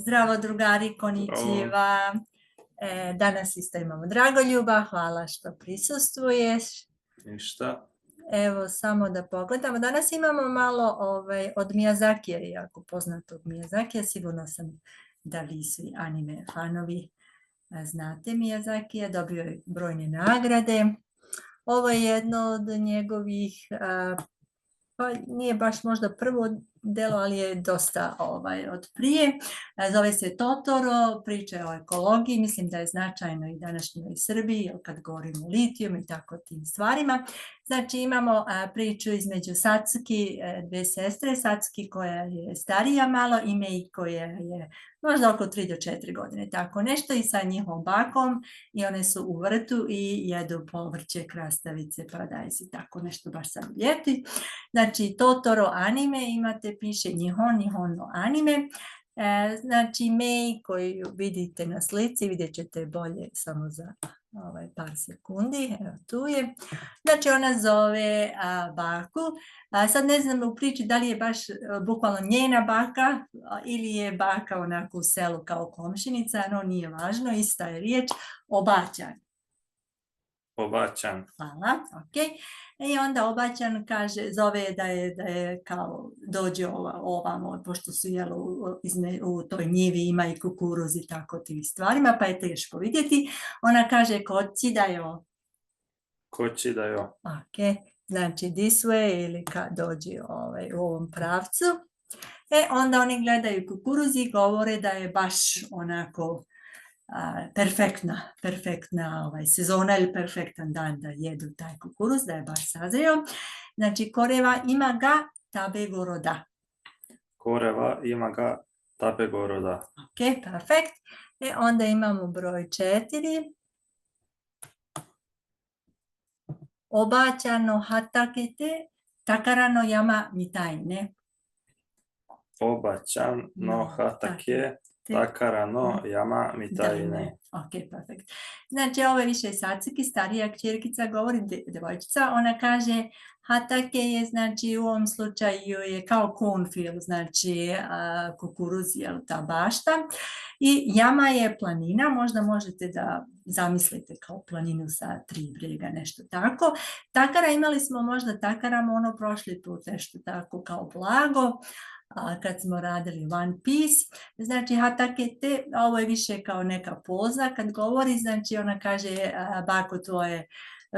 Zdravo drugari, konnichiwa. Danas isto imamo Dragoljuba, hvala što prisustvuješ. Ništa. Evo, samo da pogledamo. Danas imamo malo od Miyazakija, jako poznatog Miyazakija. Sigurno sam da vi svi anime fanovi znate Miyazakija. Dobio je brojne nagrade. Ovo je jedno od njegovih, pa nije baš možda prvo delo, ali je dosta od prije. Zove se Totoro, priča o ekologiji, mislim da je značajno i današnjoj Srbiji, kad govorimo o litijum i tako tim stvarima. Znači imamo priču između Satsuki, dve sestre, Satsuki koja je starija malo i Mei koja je možda oko 3 do 4 godine, tako nešto, i sa njihovom bakom, i one su u vrtu i jedu povrće, krastavice, paradajzi, tako nešto baš sad ljeti. Znači Totoro anime imate, piše Nihon no anime. Znači Mei koju vidite na slici, vidjet ćete bolje samo za par sekundi, evo tu je. Znači ona zove baku, sad ne znam u priči da li je baš bukvalno njena baka ili je baka onako u selu kao komšinica, no nije važno, ista je riječ, obaćan. Obaćan. Hvala, ok. I onda obaćan kaže, zove da je kao dođe ovamo, pošto su u toj njivi ima i kukuruz i tako tim stvarima, pa je teško vidjeti. Ona kaže koci da je o. Koči da jo. Ok, znači this way ili kad dođe u ovom pravcu. Onda oni gledaju kukuruz i govore da je baš onako perfektna sezona ili perfektan dan da jedu taj kukuruz, da je baš sazrio. Znači, koreva ima ga tabe goroda. Koreva ima ga tabe goroda. Ok, perfekt. Onda imamo broj 4. Obaćano hatake te takara no yama mitai ne. Obaćan no hatake takara no yama mitai ne. Ok, perfekt. Znači, ovo je više Satsuki, starija kćerkica, govori devojčica, ona kaže hatake je, znači, u ovom slučaju je kao cornfield, znači kukuruz je ta bašta, i yama je planina, možda možete da zamislite kao planinu sa 3 brijega, nešto tako. Takara, imali smo možda takaramo ono prošli put, nešto tako kao blago, kad smo radili One Piece. Znači hatake te, ovo je više kao neka poza kad govori, znači ona kaže bako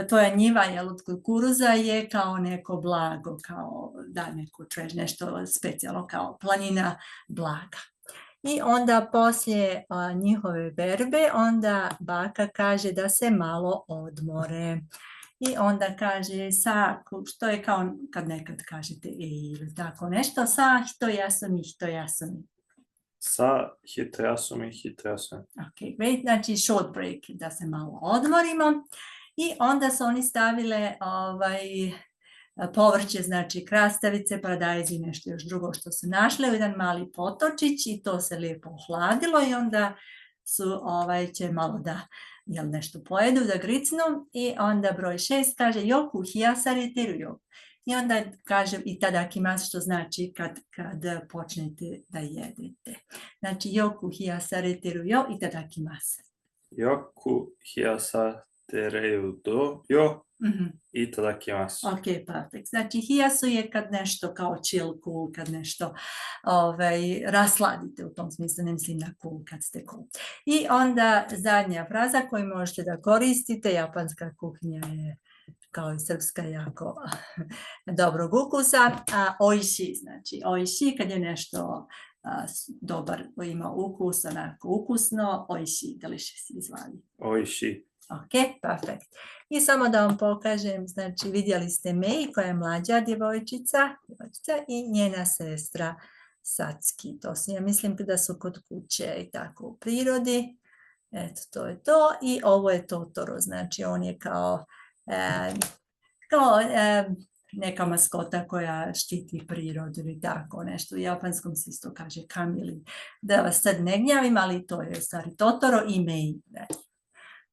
tvoja njiva od kukuruza je kao neko blago, kao da neko nešto specijalno, kao planina blaga. I onda poslije njihove berbe, onda baka kaže da se malo odmore. I onda kaže što je kao kad nekad kažete ili tako nešto, sa hitoyasumi. Sa hitoyasumi. Ok, great, znači short break, da se malo odmorimo. I onda su oni stavile povrće, znači krastavice, paradajzi, nešto još drugo što su našle u jedan mali potočić i to se lijepo ohladilo i onda su će malo da nešto pojedu, da gricnu, i onda broj 6 kaže yoku hiyasareteru yo. I onda kaže itadakimasu, što znači kad počnete da jedete. Znači yoku hiyasareteru yo itadakimasu. Yoku hiyasareteru yo itadakimasu. Ok, perfekt. Znači hiyasu je kad nešto kao chill, cool, kad nešto rasladite, u tom smislu, ne mislim na cool kad ste cool. I onda zadnja fraza koju možete da koristite, japanska kuhinja je kao i srpska jako dobrog ukusa, oishi, znači oishi kad je nešto dobar, ima ukus, onako ukusno, oishi, delicious izvali. Oishi. Ok, perfekt. I samo da vam pokažem, znači vidjeli ste Mei koja je mlađa djevojčica i njena sestra Satsuki. To su, ja mislim da su kod kuće i tako u prirodi. Eto, to je to. I ovo je Totoro, znači on je kao neka maskota koja štiti prirodu ili tako nešto. U japanskom se isto kaže kami, da vas sad ne gnjavim, ali to je stari Totoro i Mei.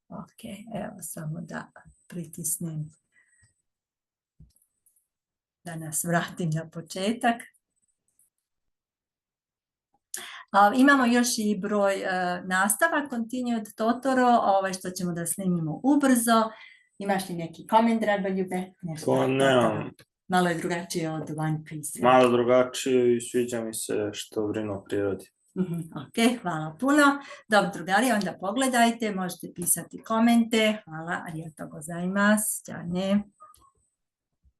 Ok, evo samo da pritisnem da nas vratim na početak. Imamo još i broj nastava Continued Totoro, što ćemo da snimimo ubrzo. Imaš li neki komentar, Ljube? To nemam. Malo je drugačije od One Piece. Malo drugačije i sviđa mi se što brinu o prirodi. Ok, hvala puno. Dobro, drugari, onda pogledajte, možete pisati komente. Hvala, arigatou gozaimasu. Ćao, ne.